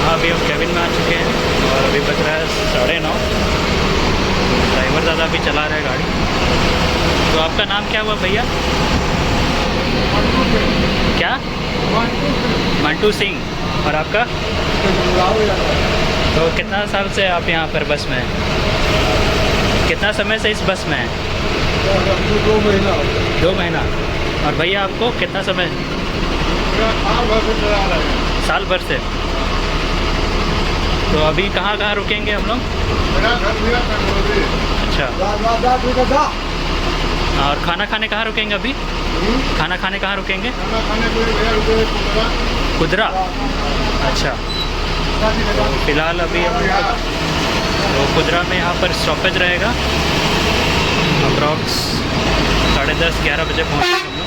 अभी हम केबिन में आ चुके हैं और अभी बज रहा है 9:30। ड्राइवर ज़्यादा अभी चला रहा है गाड़ी। तो आपका नाम क्या हुआ भैया? क्या? मंटू सिंह। और आपका? तो कितना साल से आप यहाँ पर बस में हैं? कितना समय से इस बस में हैं? 2 महीना। 2 महीना। और भैया आपको कितना समय? साल भर से चला रहे हैं। साल भर से। तो अभी कहाँ कहाँ रुकेंगे हम लोग? मेरा घर मेरा कंट्रोल। अच्छा। और खाना खाने कहाँ रुकेंगे अभी? खाना खाने कहाँ रुकेंगे? खाना खाने के लिए भैया रुके कुदरा। अच्छा। तो फिलहाल अभी हम तो कुदरा में यहाँ पर स्टॉपेज रहेगा। अप्रॉक्स 10:30-11 बजे पहुँचेंगे हम लोग।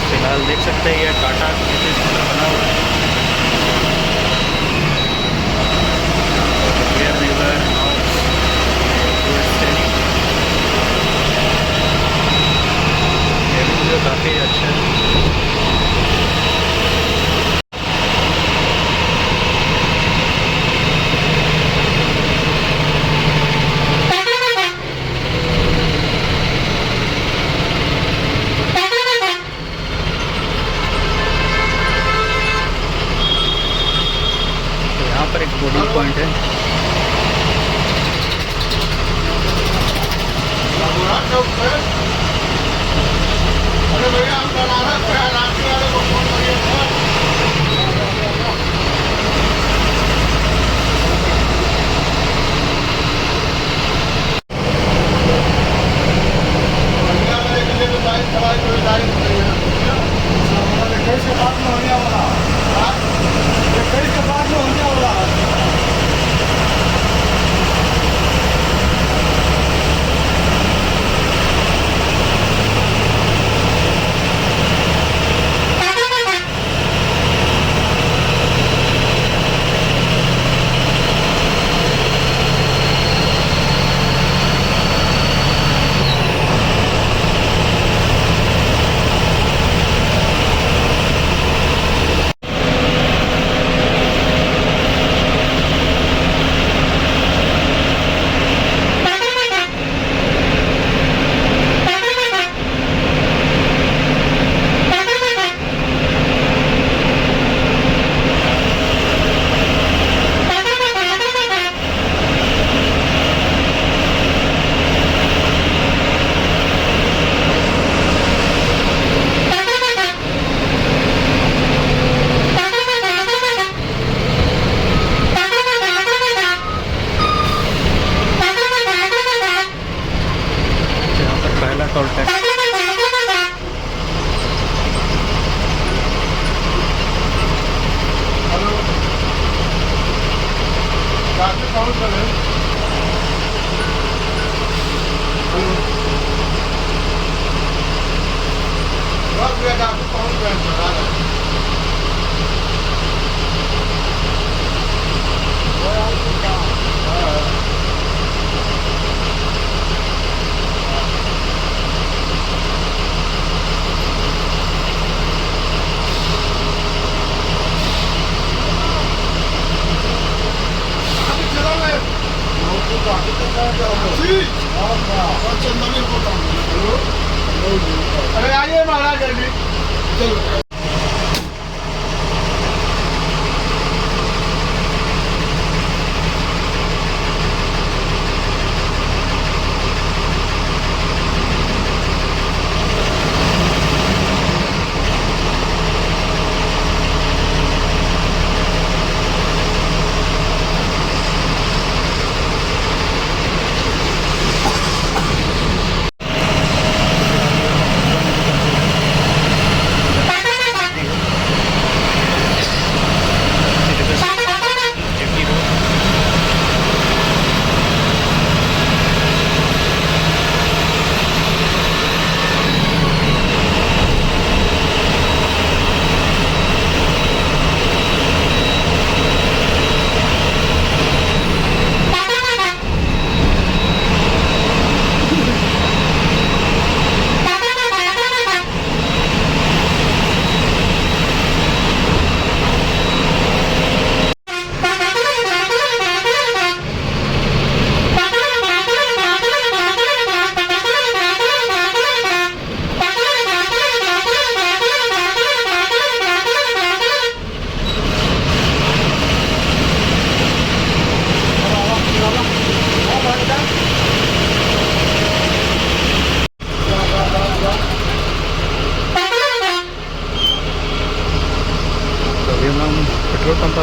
फिलहाल देख सकते हैं ये टाटा बना हुआ है। काफ़ी अच्छा है। तो यहाँ पर एक बोर्डिंग पॉइंट है। अरे भैया हम बनारस गए, रांची वाले को फोन करिए सर। बढ़िया वाले के लिए तो टाइम सवाई कोई टाइम नहीं है। 21 के बाद में होने वाला। 21 के बाद में होने वाला। Toll tax. हेलो, डॉक्टर कौन सर है? हेलो, बस भैया डॉक्टर कौन सर है? अरे आइए महाराज जल्दी चलो।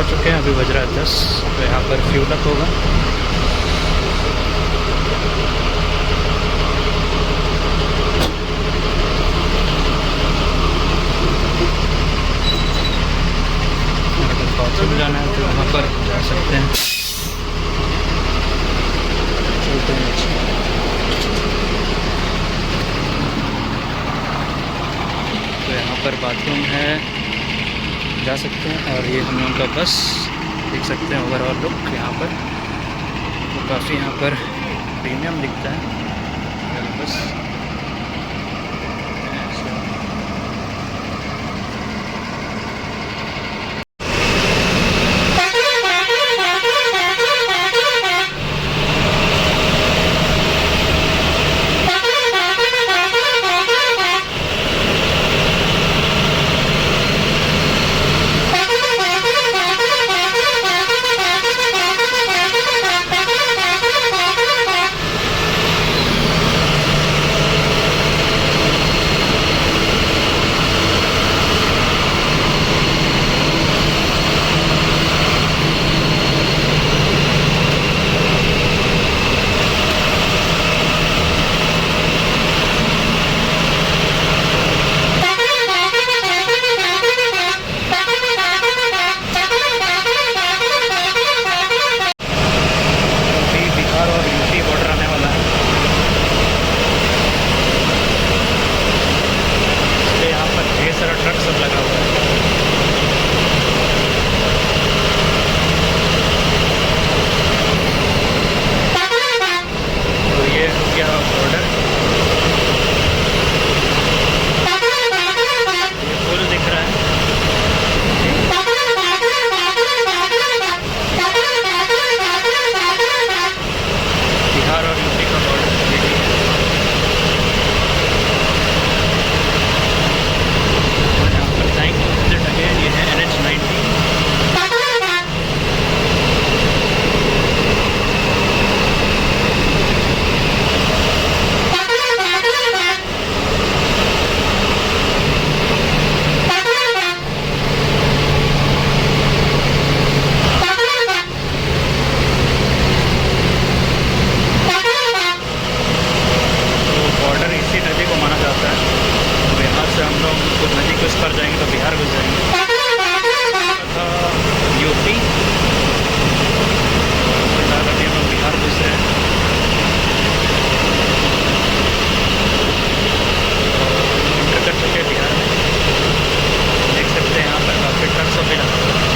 आ चुके हैं, अभी बज रहा है 10। तो यहाँ पर फ्यूल अप होगा। अगर बाथरूम जाना है तो वहाँ पर जा सकते हैं। चलते हैं नीचे। तो यहाँ पर बाथरूम है, जा सकते हैं। और ये हम लोगों का बस देख सकते हैं ओवरऑल लुक यहाँ पर। तो काफ़ी यहाँ पर प्रीमियम दिखता है बस। ट्रक सब लगा हुआ है। तो ये हो गया बॉर्डर। ये पुल दिख रहा है। बिहार और यूपी का बॉर्डर। ये है NH-90। बॉर्डर इसी नदी को माना जाता है। तो यहाँ से हम लोग कुछ नदी के उस पर जाएंगे तो बिहार घुस जाएंगे। यूपी फिलहाल अभी हम लोग बिहार घुस रहे हैं। इंटर कर चुके हैं बिहार में। देख सकते हैं यहाँ पर काफ़ी ट्रक सब भी लगा हुआ है।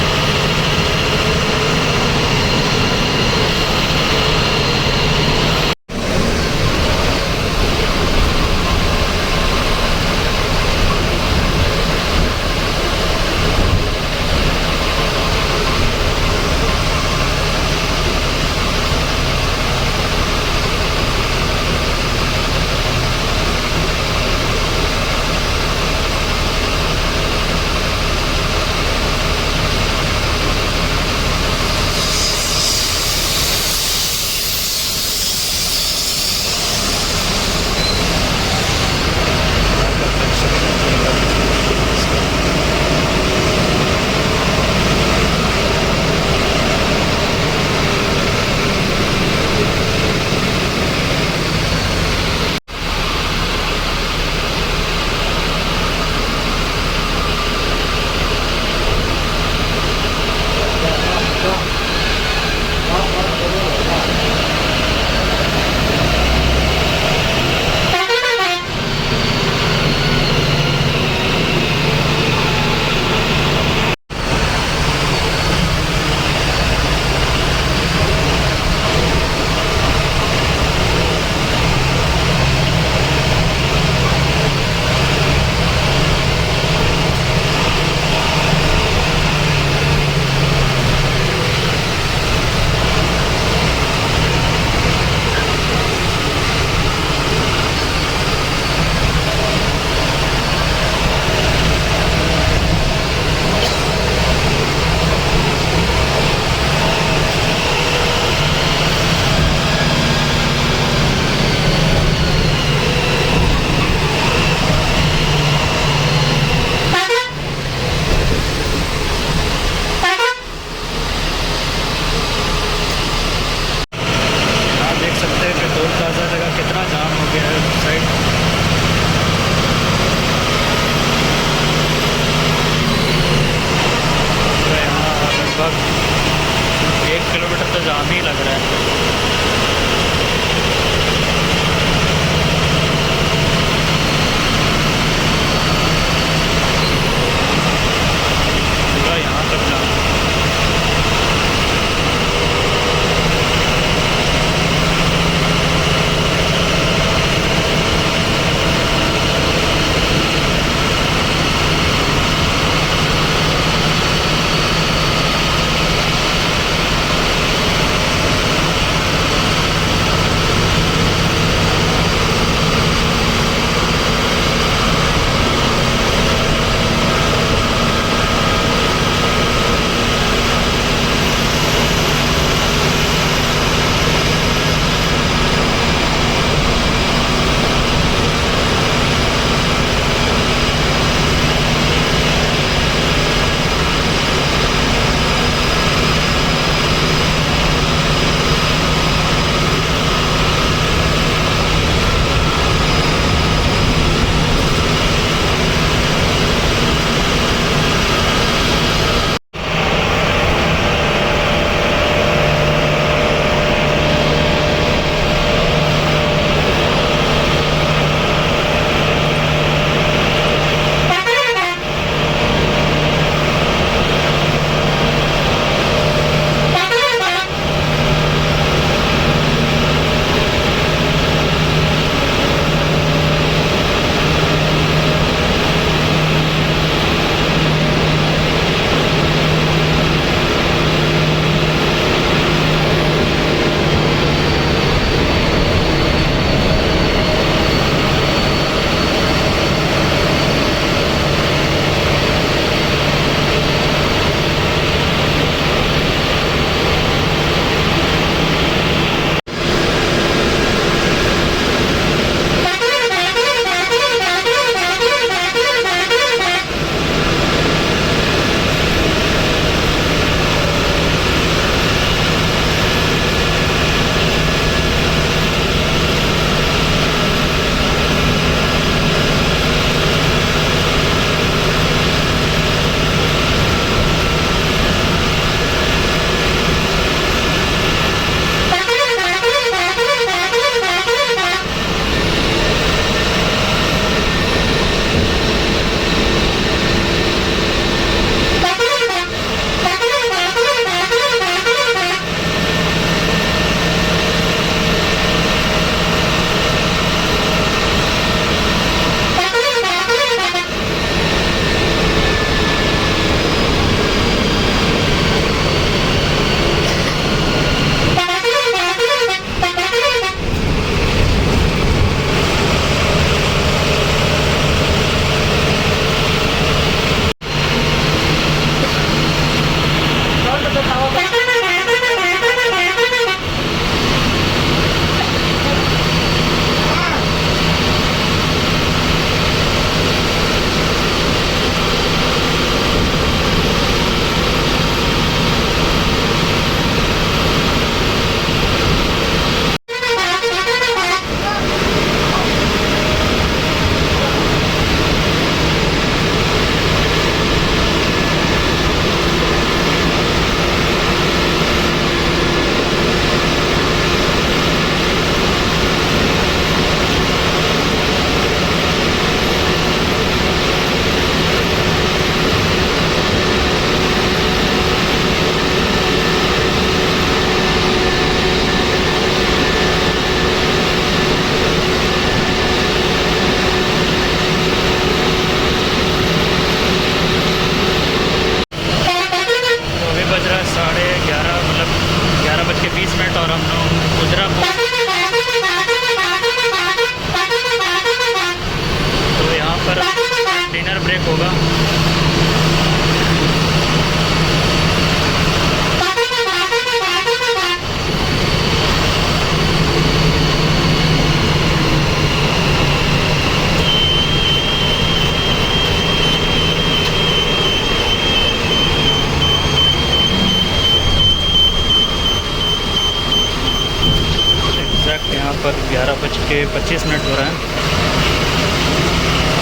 के 25 मिनट हो रहा है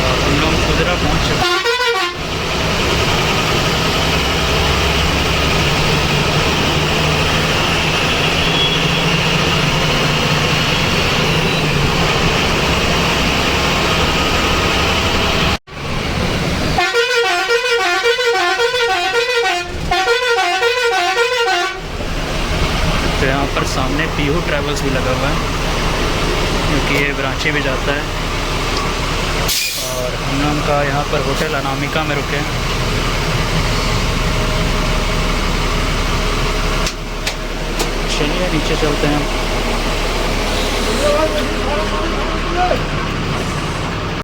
और हम लोग खुदरा पहुँच चुके हैं। तो यहाँ पर सामने पीहू ट्रैवल्स भी लगा हुआ है क्योंकि ये ब्रांची भी जाता है और हम लोग का यहाँ पर होटल अनामिका में रुके हैं। चलिए नीचे चलते हैं।